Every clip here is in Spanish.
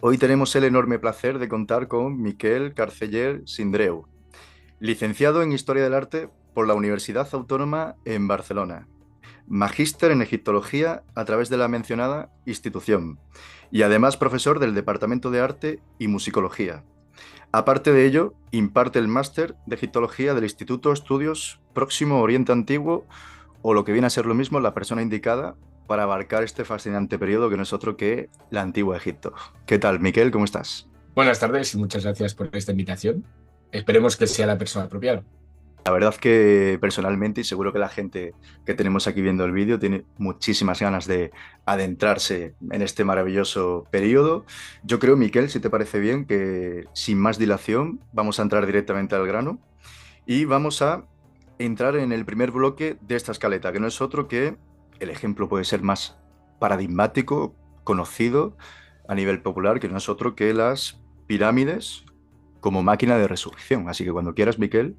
Hoy tenemos el enorme placer de contar con Miquel Carceller Sindreu, licenciado en Historia del Arte por la Universidad Autónoma en Barcelona, magíster en Egiptología a través de la mencionada institución y además profesor del Departamento de Arte y Musicología. Aparte de ello, imparte el máster de Egiptología del Instituto Estudios Próximo Oriente Antiguo, o lo que viene a ser lo mismo, la persona indicada para abarcar este fascinante periodo que no es otro que la antigua Egipto. ¿Qué tal, Miquel? ¿Cómo estás? Buenas tardes y muchas gracias por esta invitación. Esperemos que sea la persona apropiada. La verdad que personalmente, y seguro que la gente que tenemos aquí viendo el vídeo, tiene muchísimas ganas de adentrarse en este maravilloso periodo. Yo creo, Miquel, si te parece bien, que sin más dilación vamos a entrar directamente al grano y vamos a entrar en el primer bloque de esta escaleta, que no es otro que el ejemplo puede ser más paradigmático, conocido a nivel popular, que no es otro que las pirámides como máquina de resurrección. Así que cuando quieras, Miquel.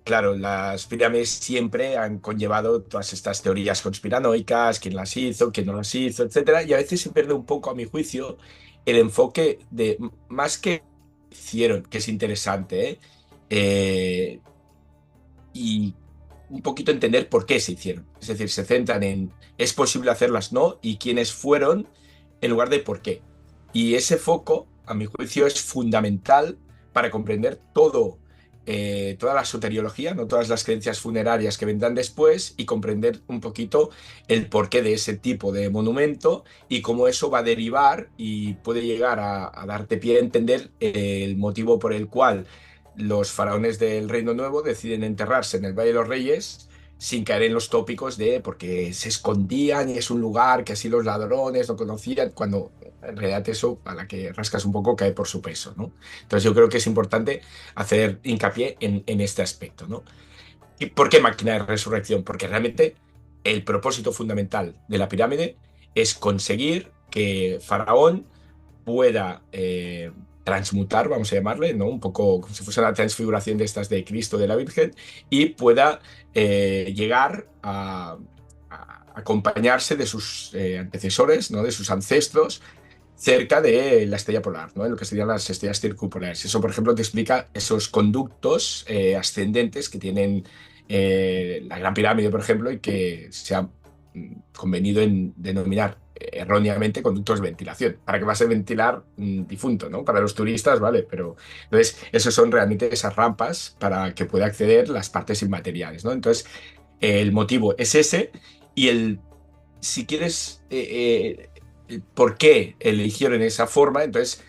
Claro, las pirámides siempre han conllevado todas estas teorías conspiranoicas, quién las hizo, quién no las hizo, etcétera, y a veces se pierde un poco, a mi juicio, el enfoque de más que hicieron, que es interesante, Eh, y un poquito entender por qué se hicieron. Es decir, se centran en es posible hacerlas, no, y quiénes fueron, en lugar de por qué. Y ese foco, a mi juicio, es fundamental para comprender toda la soteriología, no todas las creencias funerarias que vendrán después, y comprender un poquito el porqué de ese tipo de monumento y cómo eso va a derivar y puede llegar a darte pie a entender el motivo por el cual los faraones del Reino Nuevo deciden enterrarse en el Valle de los Reyes sin caer en los tópicos de porque se escondían y es un lugar que así los ladrones no conocían, cuando en realidad eso, a la que rascas un poco, cae por su peso, ¿no? Entonces yo creo que es importante hacer hincapié en este aspecto, ¿no? ¿Y por qué máquina de resurrección? Porque realmente el propósito fundamental de la pirámide es conseguir que Faraón pueda transmutar, vamos a llamarle, ¿no? Un poco como si fuese una transfiguración de estas de Cristo, de la Virgen, y pueda llegar a acompañarse de sus antecesores, ¿no? De sus ancestros, cerca de la estrella polar, ¿no? En lo que serían las estrellas circumpolares. Eso, por ejemplo, te explica esos conductos ascendentes que tienen la Gran Pirámide, por ejemplo, y que se ha convenido en denominar erróneamente conductos de ventilación. ¿Para qué va a ser ventilar un difunto, ¿no? Para los turistas, vale, pero entonces esos son realmente esas rampas para que pueda acceder las partes inmateriales, ¿no? Entonces el motivo es ese y si quieres, por qué eligieron esa forma, entonces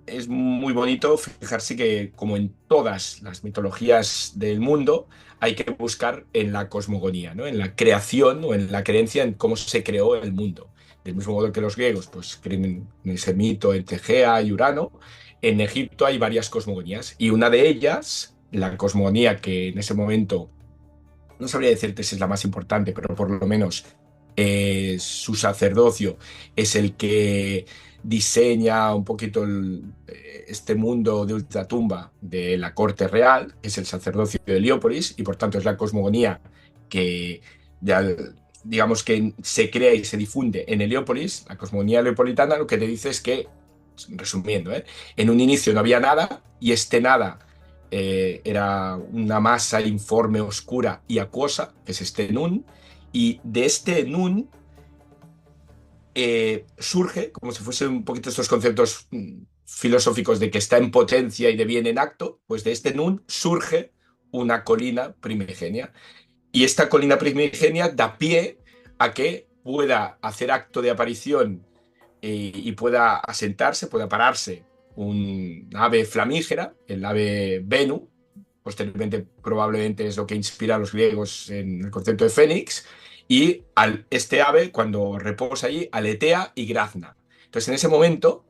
es muy bonito fijarse que, como en todas las mitologías del mundo, hay que buscar en la cosmogonía, ¿no? En la creación o en la creencia en cómo se creó el mundo. Del mismo modo que los griegos pues, creen en ese mito entre Gea y Urano, en Egipto hay varias cosmogonías y una de ellas, la cosmogonía que en ese momento, no sabría decirte si es la más importante, pero por lo menos su sacerdocio es el que diseña un poquito este mundo de ultratumba de la corte real, que es el sacerdocio de Heliópolis, y por tanto es la cosmogonía que ya, digamos que se crea y se difunde en Heliópolis. La cosmogonía leopolitana lo que te dice es que, resumiendo, en un inicio no había nada y este nada era una masa informe, oscura y acuosa, que es este Nun, y de este Nun surge, como si fuese un poquito estos conceptos filosóficos de que está en potencia y de bien en acto, pues de este Nun surge una colina primigenia. Y esta colina primigenia da pie a que pueda hacer acto de aparición y pueda asentarse, pueda pararse un ave flamígera, el ave Venu. Posteriormente probablemente es lo que inspira a los griegos en el concepto de fénix, y este ave cuando reposa allí aletea y grazna. Entonces en ese momento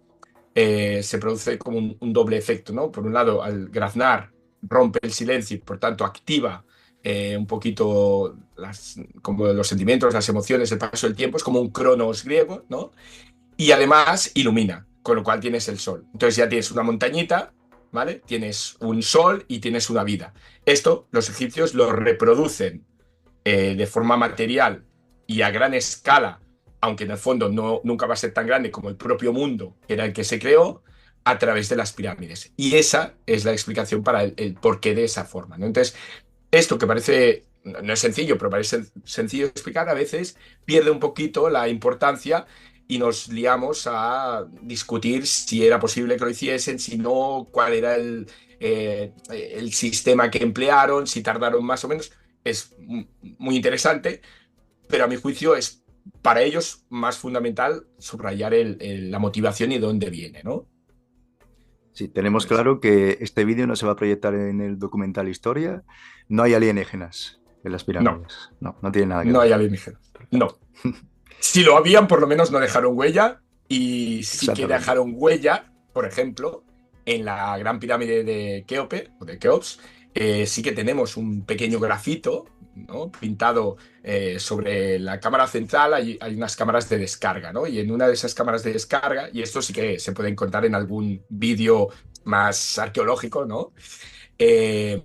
se produce como un doble efecto, ¿no? Por un lado, al graznar rompe el silencio y por tanto activa un poquito como los sentimientos, las emociones, el paso del tiempo, es como un cronos griego, ¿no? Y además ilumina, con lo cual tienes el sol. Entonces ya tienes una montañita, ¿vale? Tienes un sol y tienes una vida. Esto los egipcios lo reproducen de forma material y a gran escala aunque en el fondo nunca va a ser tan grande como el propio mundo, que era el que se creó, a través de las pirámides. Y esa es la explicación para el porqué de esa forma, ¿no? Entonces, esto que parece, no es sencillo, pero parece sencillo de explicar, a veces pierde un poquito la importancia y nos liamos a discutir si era posible que lo hiciesen, si no, cuál era el sistema que emplearon, si tardaron más o menos. Es muy interesante, pero a mi juicio es para ellos más fundamental subrayar la motivación y de dónde viene, ¿no? Sí, tenemos Pues, claro que este vídeo no se va a proyectar en el documental Historia. No hay alienígenas en las no, pirámides. No, no tiene nada que no ver. hay alienígenas. No. Si lo habían, por lo menos no dejaron huella y sí que Exactamente. dejaron huella, por ejemplo, en la Gran Pirámide de Keope o de Keops, sí que tenemos un pequeño grafito, ¿no? Pintado sobre la cámara central, hay unas cámaras de descarga, ¿no? Y en una de esas cámaras de descarga, y esto sí que se puede encontrar en algún vídeo más arqueológico, ¿no? eh,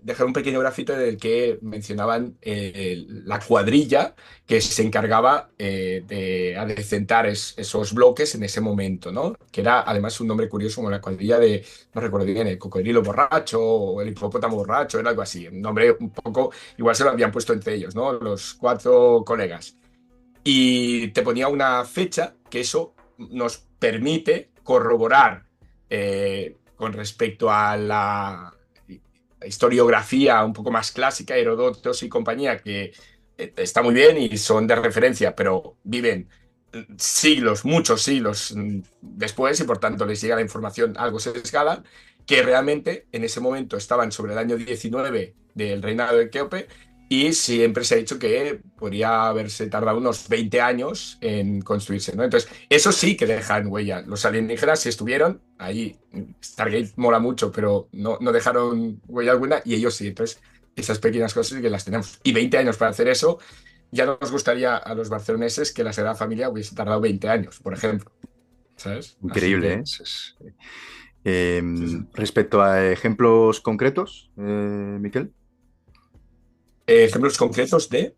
Dejar un pequeño grafito en el que mencionaban la cuadrilla que se encargaba de adecentar esos bloques en ese momento, ¿no? Que era además un nombre curioso como la cuadrilla de, no recuerdo bien, el cocodrilo borracho o el hipopótamo borracho, era algo así, un nombre un poco, igual se lo habían puesto entre ellos, ¿no? Los cuatro colegas. Y te ponía una fecha que eso nos permite corroborar con respecto a la historiografía un poco más clásica, Heródotos y compañía, que está muy bien y son de referencia, pero viven siglos, muchos siglos después y por tanto les llega la información algo sesgada, que realmente en ese momento estaban sobre el año 19 del reinado de Keope y siempre se ha dicho que podría haberse tardado unos 20 años en construirse, ¿no? Entonces, eso sí que dejan huella. Los alienígenas sí estuvieron ahí. Stargate mola mucho, pero no dejaron huella alguna y ellos sí. Entonces, esas pequeñas cosas sí que las tenemos. Y 20 años para hacer eso, ya nos gustaría a los barceloneses que la Sagrada Familia hubiese tardado 20 años, por ejemplo. ¿Sabes? Así Increíble, ¿eh? que, sí, sí. Respecto a ejemplos concretos, Miquel, Ejemplos concretos de...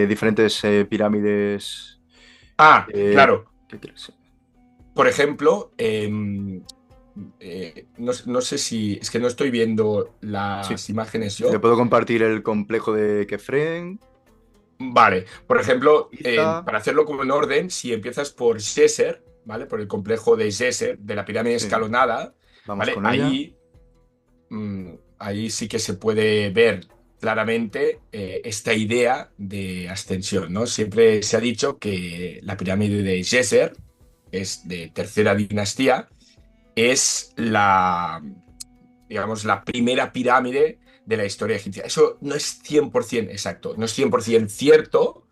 diferentes pirámides. Ah, eh, claro. ¿Qué quieres? Por ejemplo, no sé si es que no estoy viendo Sí, las imágenes te yo. puedo compartir el complejo de Kefren, Vale, por ejemplo, Giza. para hacerlo como en orden, si empiezas por Djeser, ¿vale? Por el complejo de Djeser, de la pirámide Sí, escalonada, vamos ¿vale? con ella. Ahí sí que se puede ver claramente esta idea de ascensión, ¿no? Siempre se ha dicho que la pirámide de Djeser, que es de tercera dinastía, es digamos, la primera pirámide de la historia egipcia. Eso no es 100% exacto, no es 100% cierto,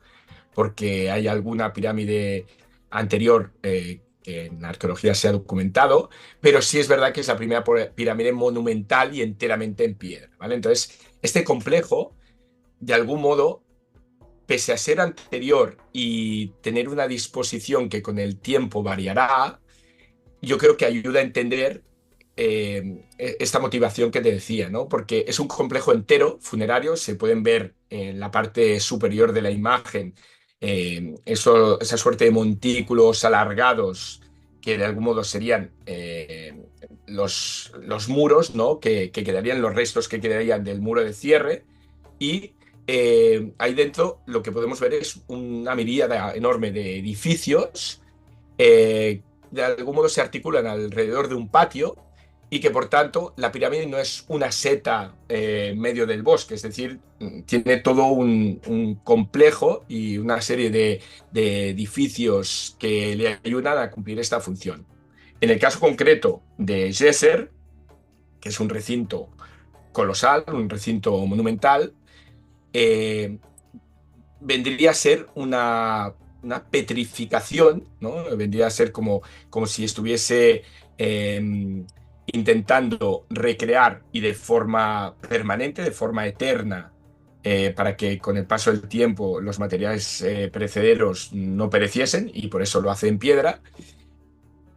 porque hay alguna pirámide anterior que en la arqueología se ha documentado, pero sí es verdad que es la primera pirámide monumental y enteramente en piedra, ¿vale? Entonces, este complejo, de algún modo, pese a ser anterior y tener una disposición que con el tiempo variará, yo creo que ayuda a entender esta motivación que te decía, ¿no? Porque es un complejo entero funerario, se pueden ver en la parte superior de la imagen esa suerte de montículos alargados que de algún modo serían los muros, ¿no? Que quedarían los restos que quedarían del muro de cierre y ahí dentro lo que podemos ver es una miríada enorme de edificios de algún modo se articulan alrededor de un patio y que por tanto la pirámide no es una seta en medio del bosque, es decir, tiene todo un complejo y una serie de edificios que le ayudan a cumplir esta función. En el caso concreto de Djeser, que es un recinto colosal, un recinto monumental, eh, vendría a ser una petrificación, ¿no? Vendría a ser como si estuviese intentando recrear y de forma permanente, de forma eterna, para que con el paso del tiempo los materiales perecederos no pereciesen y por eso lo hace en piedra.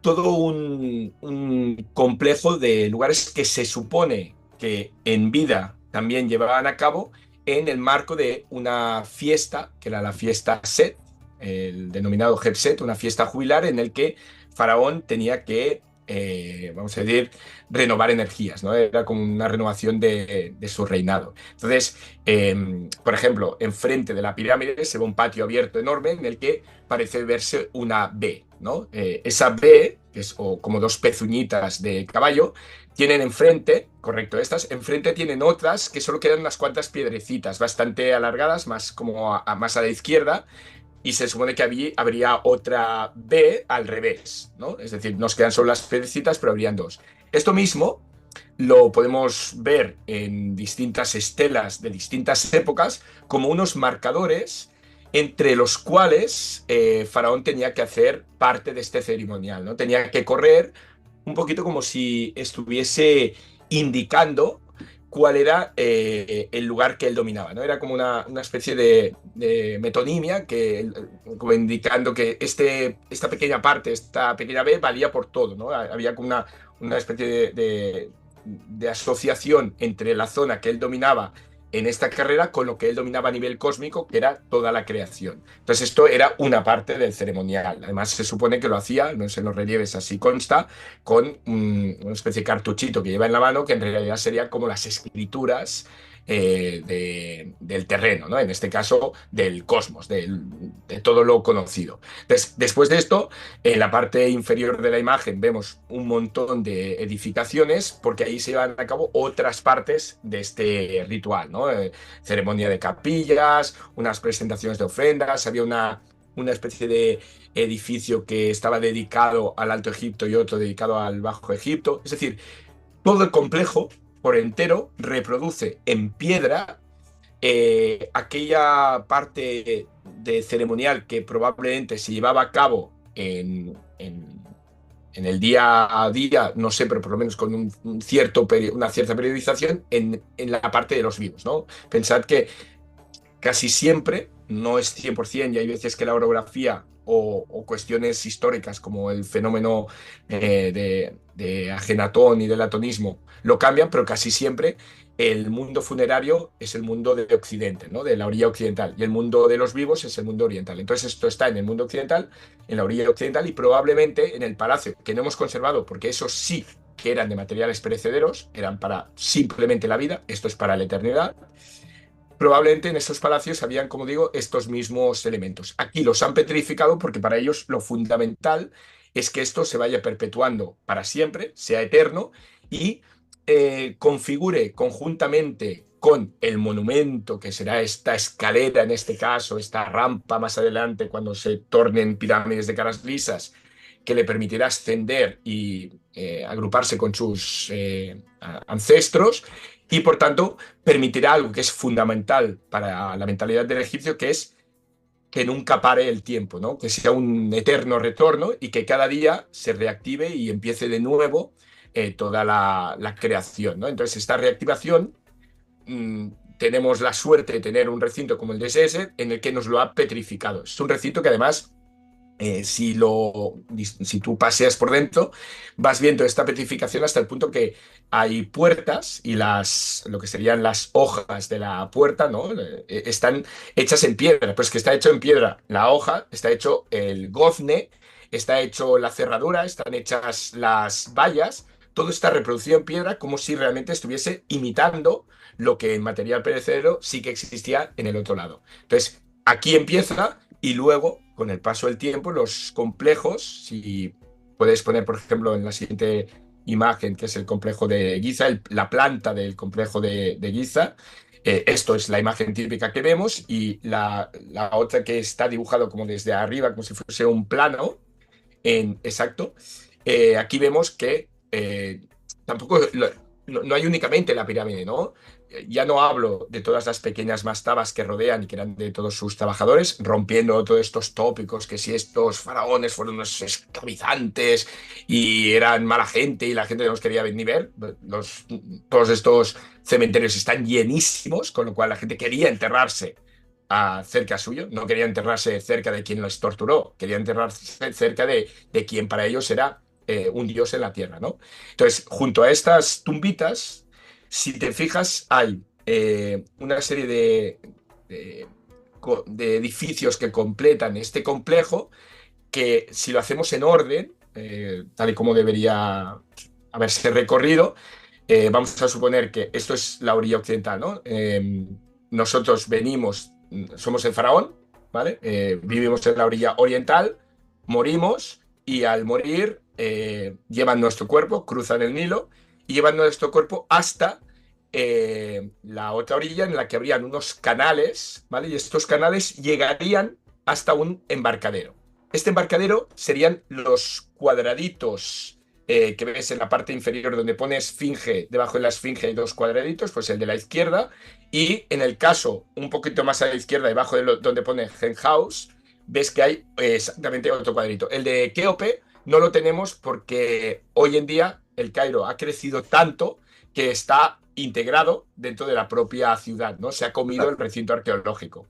Todo un complejo de lugares que se supone que en vida también llevaban a cabo en el marco de una fiesta, que era la fiesta Set, el denominado Jebset, una fiesta jubilar en el que Faraón tenía que, vamos a decir, renovar energías, ¿no? Era como una renovación de su reinado. Entonces, por ejemplo, enfrente de la pirámide se ve un patio abierto enorme en el que parece verse una B, ¿no? Esa B, que es o como dos pezuñitas de caballo, tienen enfrente, correcto, estas, enfrente tienen otras que solo quedan unas cuantas piedrecitas, bastante alargadas, más como más a la izquierda, y se supone que habría otra B al revés, ¿no? Es decir, nos quedan solo las piedrecitas, pero habrían dos. Esto mismo lo podemos ver en distintas estelas de distintas épocas como unos marcadores entre los cuales Faraón tenía que hacer parte de este ceremonial, ¿no? Tenía que correr un poquito como si estuviese indicando cuál era el lugar que él dominaba, ¿no? Era como una especie de metonimia, como indicando que esta pequeña parte, esta pequeña B valía por todo, ¿no? Había como una especie de asociación entre la zona que él dominaba en esta carrera con lo que él dominaba a nivel cósmico, que era toda la creación. Entonces esto era una parte del ceremonial. Además se supone que lo hacía, no sé, en los relieves así consta, con una especie de cartuchito que lleva en la mano, que en realidad sería como las escrituras del terreno, ¿no? En este caso del cosmos, de todo lo conocido. Después de esto, en la parte inferior de la imagen vemos un montón de edificaciones porque ahí se llevan a cabo otras partes de este ritual, ¿no? Ceremonia de capillas, unas presentaciones de ofrendas, había una especie de edificio que estaba dedicado al Alto Egipto y otro dedicado al Bajo Egipto. Es decir, todo el complejo por entero reproduce en piedra aquella parte de ceremonial que probablemente se llevaba a cabo en el día a día, no sé, pero por lo menos con una cierta periodización en la parte de los vivos, ¿no? Pensad que casi siempre, no es 100%, y hay veces que la orografía o cuestiones históricas como el fenómeno de Ajenatón y del atonismo lo cambian, pero casi siempre el mundo funerario es el mundo de Occidente, ¿no? De la orilla occidental, y el mundo de los vivos es el mundo oriental. Entonces esto está en el mundo occidental, en la orilla occidental, y probablemente en el palacio, que no hemos conservado, porque esos sí que eran de materiales perecederos, eran para simplemente la vida, esto es para la eternidad. Probablemente en esos palacios habían, como digo, estos mismos elementos. Aquí los han petrificado porque para ellos lo fundamental es que esto se vaya perpetuando para siempre, sea eterno y configure conjuntamente con el monumento, que será esta escalera en este caso, esta rampa más adelante cuando se tornen pirámides de caras lisas, que le permitirá ascender y agruparse con sus ancestros, y por tanto permitirá algo que es fundamental para la mentalidad del egipcio, que es que nunca pare el tiempo, ¿no? Que sea un eterno retorno y que cada día se reactive y empiece de nuevo toda la creación, ¿no? Entonces, esta reactivación, mmm, tenemos la suerte de tener un recinto como el de SS en el que nos lo ha petrificado. Es un recinto que además si tú paseas por dentro, vas viendo esta petrificación hasta el punto que hay puertas y lo que serían las hojas de la puerta, ¿no? Están hechas en piedra, pues que está hecho en piedra la hoja, está hecho el gozne, está hecho la cerradura, están hechas las vallas, todo está reproducido en piedra como si realmente estuviese imitando lo que en material perecedero sí que existía en el otro lado. Entonces, aquí empieza y luego, con el paso del tiempo, los complejos, si puedes poner, por ejemplo, en la siguiente imagen, que es el complejo de Giza, la planta del complejo de Giza, esto es la imagen típica que vemos, y la otra que está dibujado como desde arriba, como si fuese un plano, exacto. Aquí vemos que tampoco no hay únicamente la pirámide, ¿no? Ya no hablo de todas las pequeñas mastabas que rodean y que eran de todos sus trabajadores, rompiendo todos estos tópicos, que si estos faraones fueron unos esclavizantes y eran mala gente y la gente no los quería ni ver. Todos estos cementerios están llenísimos, con lo cual la gente quería enterrarse cerca suyo, no quería enterrarse cerca de quien los torturó, quería enterrarse cerca de quien para ellos era un dios en la tierra, ¿no? Entonces, junto a estas tumbitas, si te fijas, hay una serie de de edificios que completan este complejo, que si lo hacemos en orden, tal y como debería haberse recorrido, vamos a suponer que esto es la orilla occidental, ¿no? Nosotros venimos, somos el faraón, ¿vale? Vivimos en la orilla oriental, morimos y al morir llevan nuestro cuerpo, cruzan el Nilo y llevan nuestro cuerpo hasta la otra orilla en la que habrían unos canales, ¿vale? Y estos canales llegarían hasta un embarcadero. Este embarcadero serían los cuadraditos que ves en la parte inferior donde pone esfinge, debajo de la esfinge hay dos cuadraditos, pues el de la izquierda, y en el caso un poquito más a la izquierda, debajo de donde pone Hen House, ves que hay exactamente otro cuadrito. El de Keope no lo tenemos porque hoy en día el Cairo ha crecido tanto que está integrado dentro de la propia ciudad, ¿no? Se ha comido el recinto arqueológico.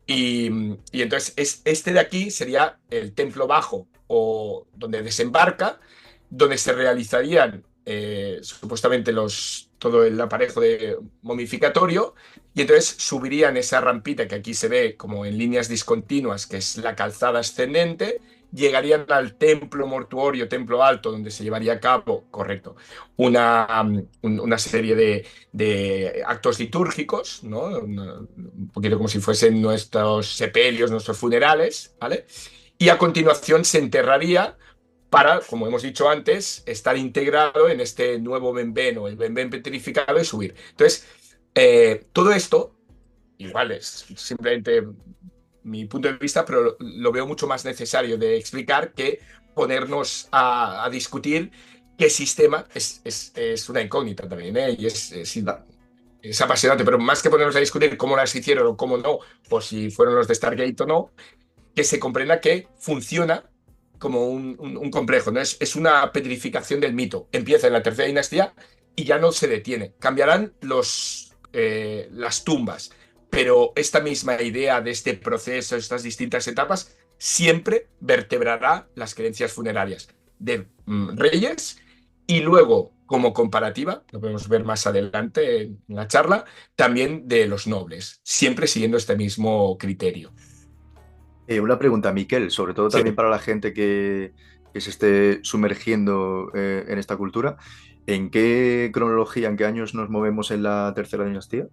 Y entonces este de aquí sería el templo bajo o donde desembarca, donde se realizarían supuestamente todo el aparejo de momificatorio y entonces subirían esa rampita que aquí se ve como en líneas discontinuas, que es la calzada ascendente, llegarían al templo mortuorio, templo alto, donde se llevaría a cabo, correcto, una serie de actos litúrgicos, ¿no? Un poquito como si fuesen nuestros sepelios, nuestros funerales, ¿vale? Y a continuación se enterraría para, como hemos dicho antes, estar integrado en este nuevo benben o el benben petrificado y subir. Entonces, todo esto, igual es simplemente mi punto de vista, pero lo veo mucho más necesario de explicar que ponernos a discutir qué sistema es una incógnita también, ¿eh? Y es apasionante, pero más que ponernos a discutir cómo las hicieron o cómo no, o si fueron los de Stargate o no, que se comprenda que funciona como un complejo, ¿no? Es una petrificación del mito. Empieza en la tercera dinastía y ya no se detiene. Cambiarán las tumbas, pero esta misma idea de este proceso, estas distintas etapas, siempre vertebrará las creencias funerarias de reyes y luego, como comparativa, lo podemos ver más adelante en la charla, también de los nobles, siempre siguiendo este mismo criterio. Una pregunta, Miquel, sobre todo Sí. también para la gente que se esté sumergiendo en esta cultura. ¿En qué cronología, en qué años nos movemos en la tercera dinastía?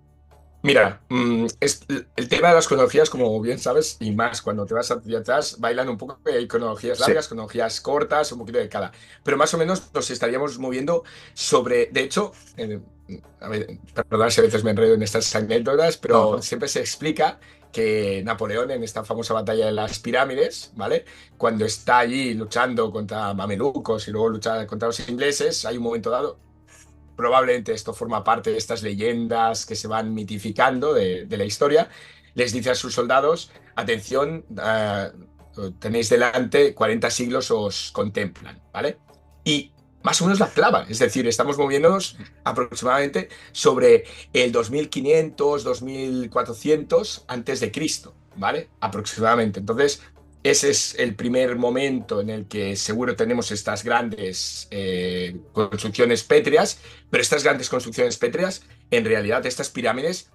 Mira, el tema de las cronologías, como bien sabes, y más cuando te vas hacia atrás, bailan un poco, que hay cronologías Sí. largas, cronologías cortas, un poquito de cada. Pero más o menos nos estaríamos moviendo sobre, de hecho, a ver, perdón si a veces me enredo en estas anécdotas, No, pero no. siempre se explica que Napoleón en esta famosa batalla de las pirámides, ¿vale? Cuando está allí luchando contra mamelucos y luego lucha contra los ingleses, hay un momento dado. Probablemente esto forma parte de estas leyendas que se van mitificando de la historia, les dice a sus soldados, atención, tenéis delante 40 siglos os contemplan, ¿vale? Y más o menos la clava, es decir, estamos moviéndonos aproximadamente sobre el 2500, 2400 antes de Cristo, ¿vale? Aproximadamente. Entonces, ese es el primer momento en el que seguro tenemos estas grandes construcciones pétreas, pero estas grandes construcciones pétreas, en realidad estas pirámides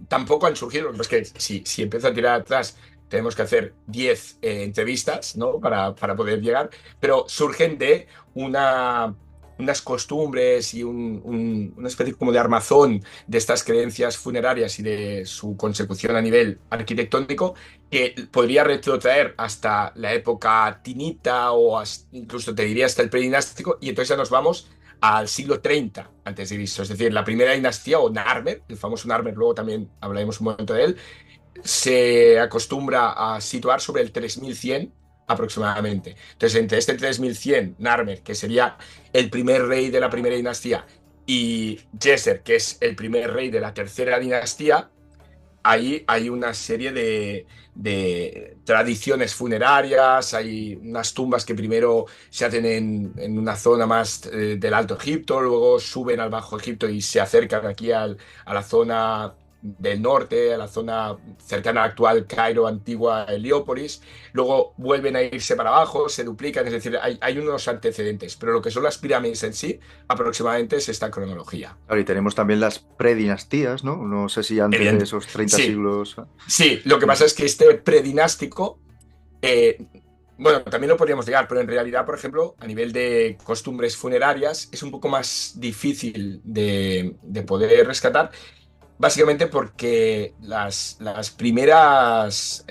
tampoco han surgido. Lo que pasa es que si empiezo a tirar atrás, tenemos que hacer 10 entrevistas, ¿no? Para poder llegar, pero surgen de unas costumbres y una especie como de armazón de estas creencias funerarias y de su consecución a nivel arquitectónico que podría retrotraer hasta la época tinita o incluso te diría hasta el predinástico y entonces ya nos vamos al siglo 30 antes de Cristo, es decir, la primera dinastía o Narmer, el famoso Narmer, luego también hablaremos un momento de él, se acostumbra a situar sobre el 3100 aproximadamente. Entonces, entre este 3100, Narmer, que sería el primer rey de la primera dinastía, y Djeser, que es el primer rey de la tercera dinastía, ahí hay una serie de tradiciones funerarias, hay unas tumbas que primero se hacen en una zona más del Alto Egipto, luego suben al Bajo Egipto y se acercan aquí a la zona del norte, a la zona cercana al actual Cairo, antigua Heliópolis, luego vuelven a irse para abajo, se duplican, es decir, hay unos antecedentes, pero lo que son las pirámides en sí, aproximadamente es esta cronología. Claro, y tenemos también las predinastías, ¿no? No sé si antes de Evidente. esos 30 Sí, siglos. sí, lo que pasa es que este predinástico, eh, bueno, también lo podríamos llegar, pero en realidad, por ejemplo, a nivel de costumbres funerarias, es un poco más difícil de poder rescatar, básicamente porque las primeras,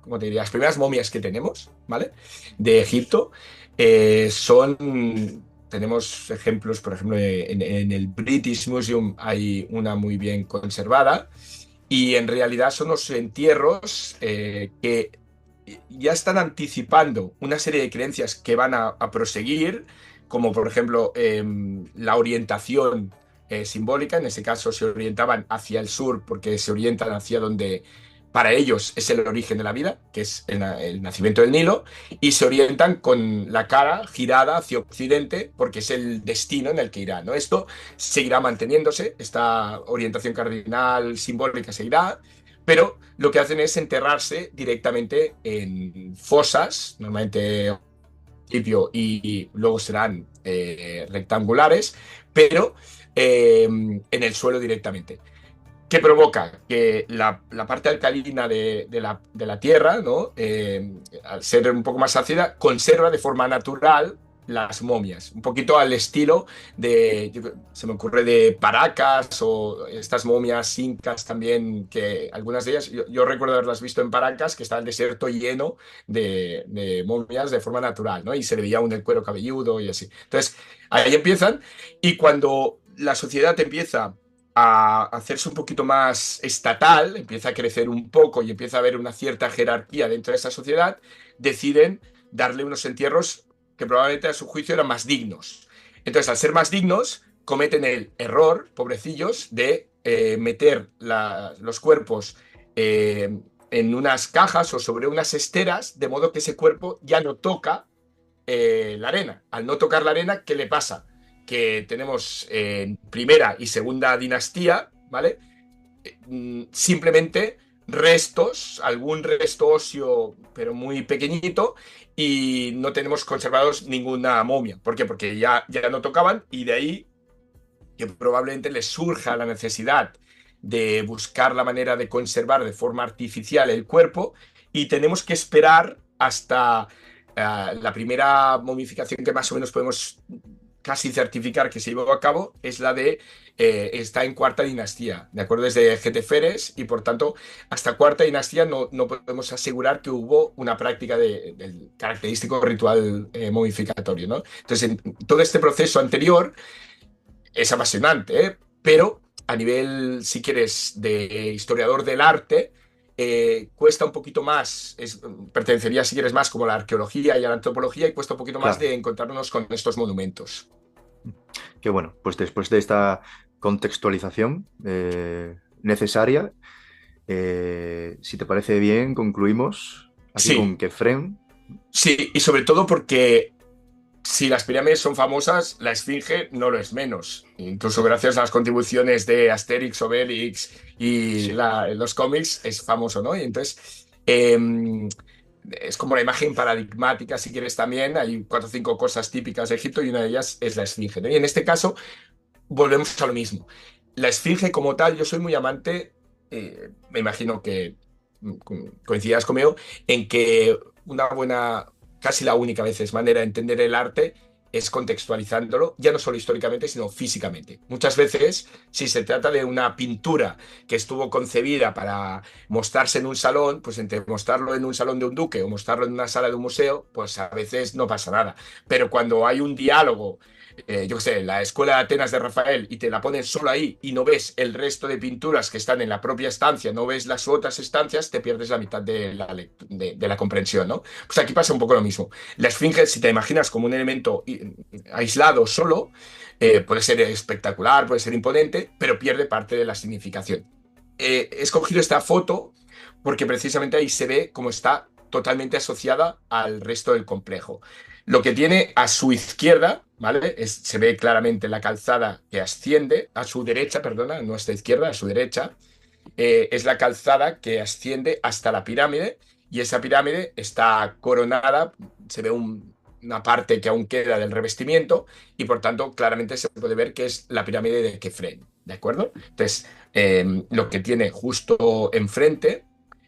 ¿cómo te diría? Las primeras momias que tenemos, ¿vale? De Egipto, tenemos ejemplos, por ejemplo, en el British Museum hay una muy bien conservada, y en realidad son los entierros que ya están anticipando una serie de creencias que van a proseguir, como por ejemplo la orientación simbólica. En ese caso se orientaban hacia el sur porque se orientan hacia donde para ellos es el origen de la vida, que es el nacimiento del Nilo, y se orientan con la cara girada hacia occidente porque es el destino en el que irá, ¿no? Esto seguirá manteniéndose, esta orientación cardinal simbólica seguirá, pero lo que hacen es enterrarse directamente en fosas, normalmente al principio y luego serán rectangulares, pero en el suelo directamente. ¿Qué provoca? Que la parte alcalina de la tierra, ¿no? Al ser un poco más ácida, conserva de forma natural las momias, un poquito al estilo se me ocurre de Paracas o estas momias incas también, que algunas de ellas, yo recuerdo haberlas visto en Paracas, que está el desierto lleno de momias de forma natural, ¿no? Y se le veía aún el cuero cabelludo y así. Entonces, ahí empiezan, y cuando la sociedad empieza a hacerse un poquito más estatal, empieza a crecer un poco y empieza a haber una cierta jerarquía dentro de esa sociedad, deciden darle unos entierros que probablemente a su juicio eran más dignos. Entonces, al ser más dignos, cometen el error, pobrecillos, de meter los cuerpos en unas cajas o sobre unas esteras, de modo que ese cuerpo ya no toca la arena. Al no tocar la arena, ¿qué le pasa? Que tenemos en primera y segunda dinastía, ¿vale? Simplemente restos, algún resto óseo, pero muy pequeñito, y no tenemos conservados ninguna momia. ¿Por qué? Porque ya no tocaban, y de ahí que probablemente les surja la necesidad de buscar la manera de conservar de forma artificial el cuerpo, y tenemos que esperar hasta la primera momificación que más o menos podemos casi certificar que se llevó a cabo es la de está en cuarta dinastía, ¿de acuerdo? Desde Geteferes, y por tanto hasta cuarta dinastía no podemos asegurar que hubo una práctica del característico ritual momificatorio, ¿no? Entonces, en todo este proceso anterior es apasionante, ¿eh? Pero a nivel, si quieres, de historiador del arte, cuesta un poquito más, pertenecería, si quieres, más como la arqueología y a la antropología, y cuesta un poquito más Claro. de encontrarnos con estos monumentos. Que bueno, pues después de esta contextualización necesaria, si te parece bien, concluimos aquí Sí, con que Fren. sí, y sobre todo porque si las pirámides son famosas, la Esfinge no lo es menos. Incluso gracias a las contribuciones de Asterix, Obelix y Sí, los cómics es famoso, ¿no? Y entonces es como la imagen paradigmática, si quieres también. Hay cuatro o cinco cosas típicas de Egipto y una de ellas es la Esfinge, ¿no? Y en este caso volvemos a lo mismo. La Esfinge como tal, yo soy muy amante, me imagino que coincidirás conmigo, en que una buena, casi la única veces manera de entender el arte es contextualizándolo, ya no solo históricamente, sino físicamente. Muchas veces, si se trata de una pintura que estuvo concebida para mostrarse en un salón, pues entre mostrarlo en un salón de un duque o mostrarlo en una sala de un museo, pues a veces no pasa nada. Pero cuando hay un diálogo, yo qué sé, la Escuela de Atenas de Rafael, y te la ponen solo ahí y no ves el resto de pinturas que están en la propia estancia, no ves las otras estancias, te pierdes la mitad de la comprensión, ¿no? Pues aquí pasa un poco lo mismo. La Esfinge, si te imaginas como un elemento aislado solo, puede ser espectacular, puede ser imponente, pero pierde parte de la significación. He escogido esta foto porque precisamente ahí se ve cómo está totalmente asociada al resto del complejo. Lo que tiene a su izquierda, ¿vale? Se ve claramente la calzada que asciende, a su derecha, perdona, no a esta izquierda, a su derecha. es la calzada que asciende hasta la pirámide y esa pirámide está coronada, se ve una parte que aún queda del revestimiento y por tanto claramente se puede ver que es la pirámide de Kefren, ¿de acuerdo? Entonces, lo que tiene justo enfrente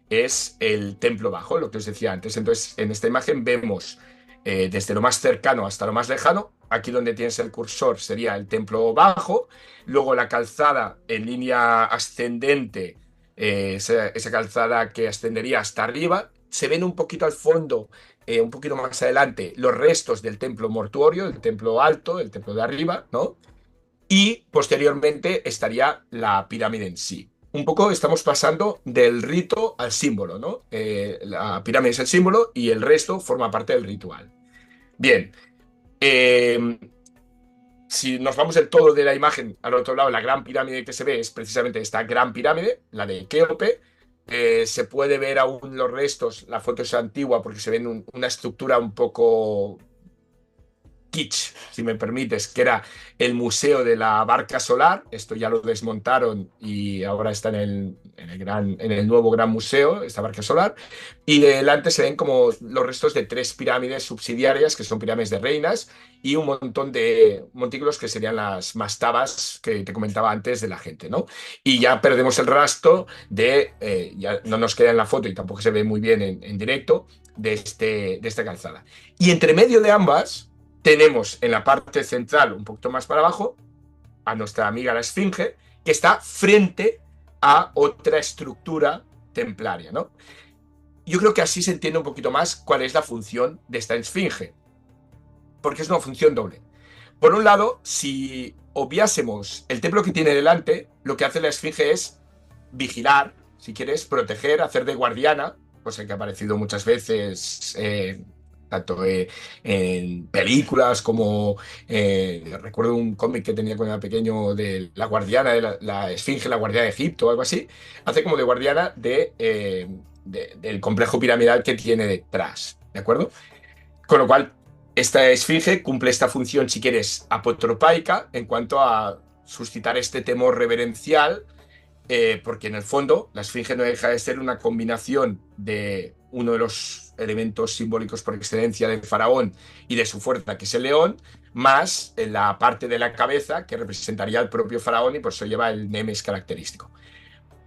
es el templo bajo, lo que os decía antes. Entonces, en esta imagen vemos desde lo más cercano hasta lo más lejano. Aquí donde tienes el cursor sería el templo bajo, luego la calzada en línea ascendente, esa calzada que ascendería hasta arriba. Se ven un poquito al fondo, un poquito más adelante, los restos del templo mortuorio, el templo alto, el templo de arriba, ¿no? Y posteriormente estaría la pirámide en sí. Un poco estamos pasando del rito al símbolo, ¿no? La pirámide es el símbolo y el resto forma parte del ritual. Bien, eh, si nos vamos del todo de la imagen al otro lado, la gran pirámide que se ve es precisamente esta gran pirámide, la de Keope. Se puede ver aún los restos, la foto es antigua porque se ve una estructura un poco kitsch, si me permites, que era el Museo de la Barca Solar. Esto ya lo desmontaron y ahora está en el nuevo Gran Museo, esta barca solar. Y delante se ven como los restos de tres pirámides subsidiarias, que son pirámides de reinas, y un montón de montículos que serían las mastabas que te comentaba antes de la gente, ¿no? Y ya perdemos el rastro ya no nos queda en la foto y tampoco se ve muy bien en directo, de esta calzada. Y entre medio de ambas tenemos en la parte central, un poquito más para abajo, a nuestra amiga la Esfinge, que está frente a otra estructura templaria, ¿no? Yo creo que así se entiende un poquito más cuál es la función de esta Esfinge, porque es una función doble. Por un lado, si obviásemos el templo que tiene delante, lo que hace la Esfinge es vigilar, si quieres, proteger, hacer de guardiana, cosa que ha aparecido muchas veces tanto en películas como recuerdo un cómic que tenía cuando era pequeño de la guardiana de la Esfinge, la guardiana de Egipto o algo así, hace como de guardiana del complejo piramidal que tiene detrás, ¿de acuerdo? Con lo cual, esta esfinge cumple esta función, si quieres, apotropaica en cuanto a suscitar este temor reverencial, porque en el fondo la esfinge no deja de ser una combinación de uno de los elementos simbólicos por excelencia del faraón y de su fuerza, que es el león, más la parte de la cabeza que representaría al propio faraón y por eso lleva el nemes característico.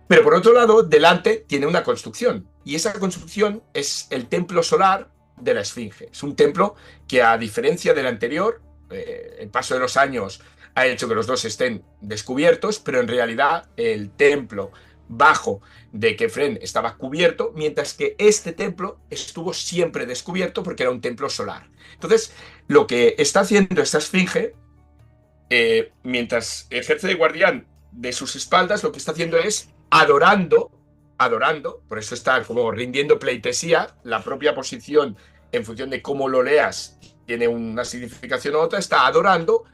Pero por otro lado, delante tiene una construcción y esa construcción es el templo solar de la Esfinge. Es un templo que, a diferencia del anterior, el paso de los años ha hecho que los dos estén descubiertos, pero en realidad el templo bajo de Kefren estaba cubierto, mientras que este templo estuvo siempre descubierto porque era un templo solar. Entonces, lo que está haciendo esta Esfinge, mientras ejerce de guardián de sus espaldas, lo que está haciendo es adorando, por eso está como rindiendo pleitesía, la propia posición en función de cómo lo leas tiene una significación u otra, está adorando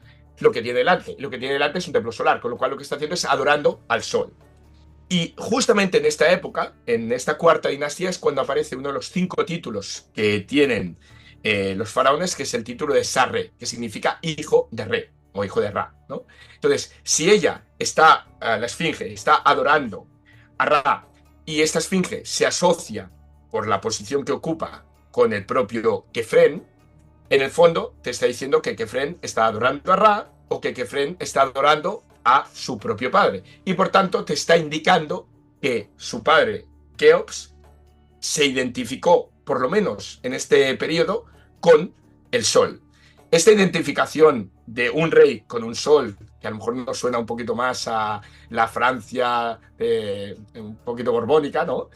lo que tiene delante. Lo que tiene delante es un templo solar, con lo cual lo que está haciendo es adorando al sol. Y justamente en esta época, en esta cuarta dinastía, es cuando aparece uno de los 5 títulos que tienen los faraones, que es el título de Sarre, que significa hijo de Re o hijo de Ra, ¿no? Entonces, si ella está, la esfinge, está adorando a Ra y esta esfinge se asocia por la posición que ocupa con el propio Kefren, en el fondo te está diciendo que Kefren está adorando a Ra o que Kefren está adorando a su propio padre. Y por tanto te está indicando que su padre, Keops, se identificó, por lo menos en este periodo, con el sol. Esta identificación de un rey con un sol, que a lo mejor nos suena un poquito más a la Francia un poquito borbónica, ¿no?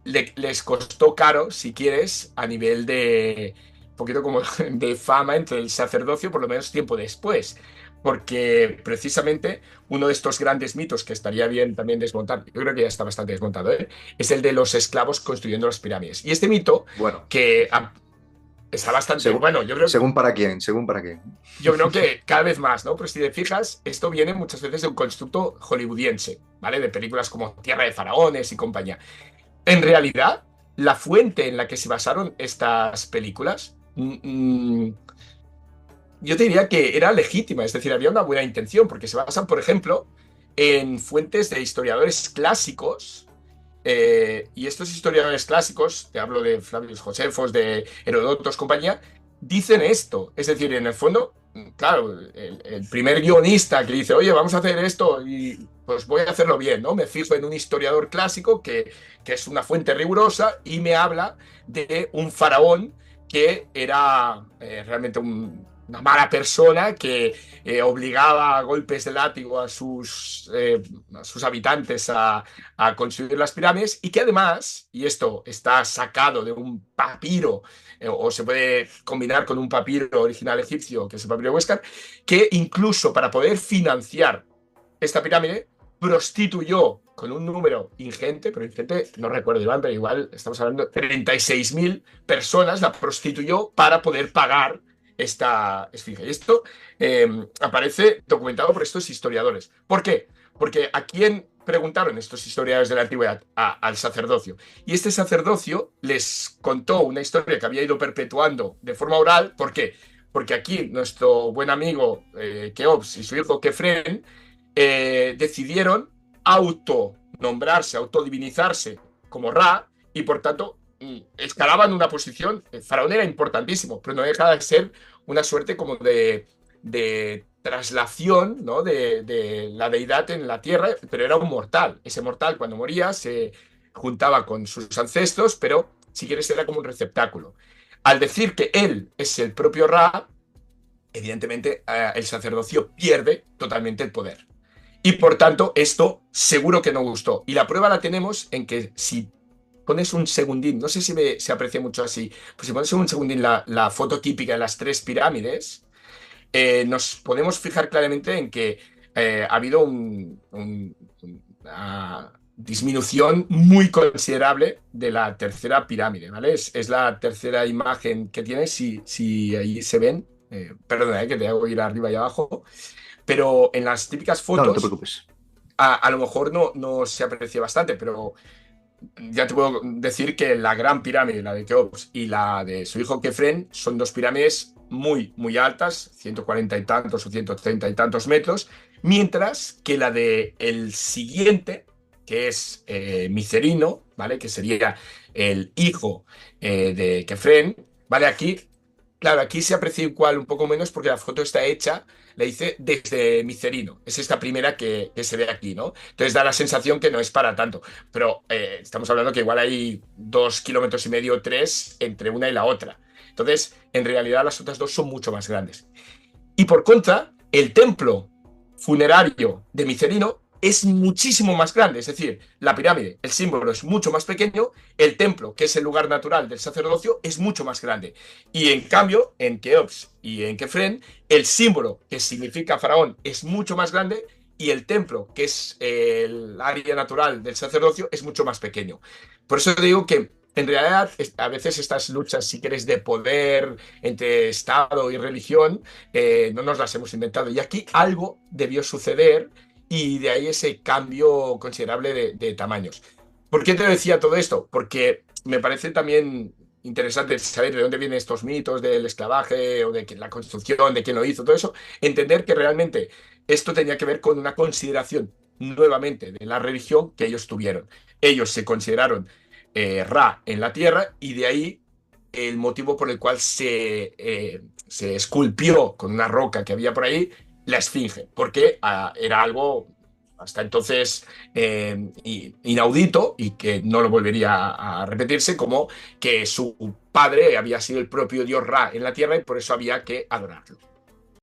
Les costó caro, si quieres, a nivel de un poquito como de fama entre el sacerdocio, por lo menos tiempo después. Porque precisamente uno de estos grandes mitos que estaría bien también desmontar, yo creo que ya está bastante desmontado, es el de los esclavos construyendo las pirámides. Y este mito, Bueno, que está bastante según, bueno, según para quién, según para quién. yo creo que cada vez más, ¿no? Pero si te fijas, esto viene muchas veces de un constructo hollywoodiense, ¿vale? De películas como Tierra de Faraones y compañía. En realidad, la fuente en la que se basaron estas películas, yo te diría que era legítima, es decir, había una buena intención, porque se basan, por ejemplo, en fuentes de historiadores clásicos. Y estos historiadores clásicos, te hablo de Flavius Josefos, de Herodotos, compañía, dicen esto. Es decir, en el fondo, claro, el primer guionista que dice, oye, vamos a hacer esto y pues voy a hacerlo bien, ¿no? Me fijo en un historiador clásico que es una fuente rigurosa y me habla de un faraón que era realmente una mala persona que obligaba a golpes de látigo a sus habitantes a construir las pirámides y que además, y esto está sacado de un papiro o se puede combinar con un papiro original egipcio, que es el papiro de Huéscar, que incluso para poder financiar esta pirámide prostituyó con un número ingente, pero ingente, no recuerdo Iván, pero igual estamos hablando de 36.000 personas, la prostituyó para poder pagar esta esfinge. Y esto aparece documentado por estos historiadores. ¿Por qué? Porque a quién preguntaron estos historiadores de la antigüedad, al sacerdocio. Y este sacerdocio les contó una historia que había ido perpetuando de forma oral. ¿Por qué? Porque aquí nuestro buen amigo Keops y su hijo Kefren decidieron autonombrarse, autodivinizarse como Ra y por tanto escalaban una posición. El faraón era importantísimo, pero no deja de ser una suerte como de traslación, ¿no? de la deidad en la tierra, pero era un mortal. Ese mortal cuando moría se juntaba con sus ancestros, pero si quieres era como un receptáculo. Al decir que él es el propio Ra, evidentemente el sacerdocio pierde totalmente el poder. Y por tanto, esto seguro que no gustó. Y la prueba la tenemos en que si pones un segundín, no sé si se aprecia mucho así, pues si pones un segundín la foto típica de las tres pirámides, nos podemos fijar claramente en que ha habido una disminución muy considerable de la tercera pirámide, ¿vale? Es la tercera imagen que tienes, si ahí se ven, perdona, que te hago ir arriba y abajo, pero en las típicas No, no te fotos preocupes. a lo mejor no se aprecia bastante, pero ya te puedo decir que la Gran Pirámide, la de Keops, y la de su hijo Kefren, son dos pirámides muy, muy altas, 140 y tantos o 130 y tantos metros, mientras que la de el siguiente, que es Micerino, ¿vale? Que sería el hijo de Kefren, ¿vale? Aquí, claro, aquí se aprecia igual un poco menos porque la foto está hecha, le hice desde Micerino. Es esta primera que se ve aquí, ¿no? Entonces da la sensación que no es para tanto. Pero estamos hablando que igual hay 2,5 kilómetros, 3 entre una y la otra. Entonces, en realidad las otras dos son mucho más grandes. Y por contra, el templo funerario de Micerino es muchísimo más grande. Es decir, la pirámide, el símbolo es mucho más pequeño, el templo, que es el lugar natural del sacerdocio, es mucho más grande. Y en cambio, en Keops y en Kefren, el símbolo que significa faraón es mucho más grande y el templo, que es el área natural del sacerdocio, es mucho más pequeño. Por eso te digo que en realidad a veces estas luchas, si quieres, de poder entre Estado y religión, no nos las hemos inventado. Y aquí algo debió suceder y de ahí ese cambio considerable de tamaños. ¿Por qué te decía todo esto? Porque me parece también interesante saber de dónde vienen estos mitos del esclavaje o de la construcción, de quién lo hizo, todo eso. Entender que realmente esto tenía que ver con una consideración nuevamente de la religión que ellos tuvieron. Ellos se consideraron Ra en la tierra y de ahí el motivo por el cual se esculpió con una roca que había por ahí la esfinge, porque era algo hasta entonces inaudito y que no lo volvería a repetirse, como que su padre había sido el propio dios Ra en la tierra y por eso había que adorarlo.